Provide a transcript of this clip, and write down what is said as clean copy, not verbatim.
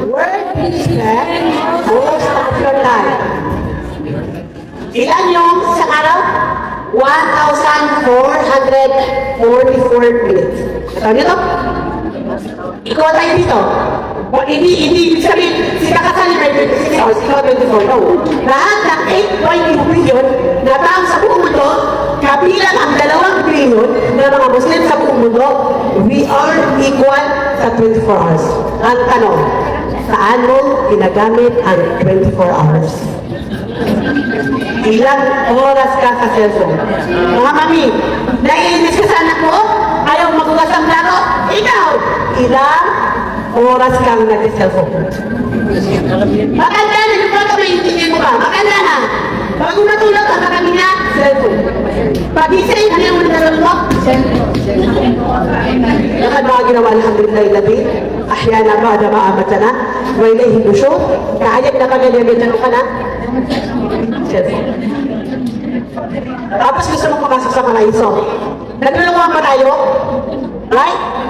word you spend most of your time? Ilan yung isang araw? 1,444 minutes. Nataon niyo to? Ikaw tayo dito. Hindi ibig sabihin, si Kakasali may 26 hours, ikaw 24. No. Lahat ng 8.2 billion na tao sa buong mundo, kabilang ang 2 billion na mga Muslim sa buong mundo, we are equal sa 24 hours. Ang tanong, saan mo ginagamit ang 24 hours? Ilang oras ka sa cellphone? Mga mami, naiinis ka sa anak mo? Ayaw magugas ang plato? Ikaw, ilang oras kang nag-cellphone? Maganda na yung plato, maintindihan mo ba? Maganda na. Bago natulog ka, kami na, cellphone. Pag-ising, ano yung nalala mo? Lahat mga ginawa, alhamdulillah, labi. Ahyana ba, na maamatana. May nahihinusyo. Kahayag na pag-alibin na ka na. Cellphone. Tapos gusto mong pumasok sa paraiso. Naglulungan pa tayo? Right?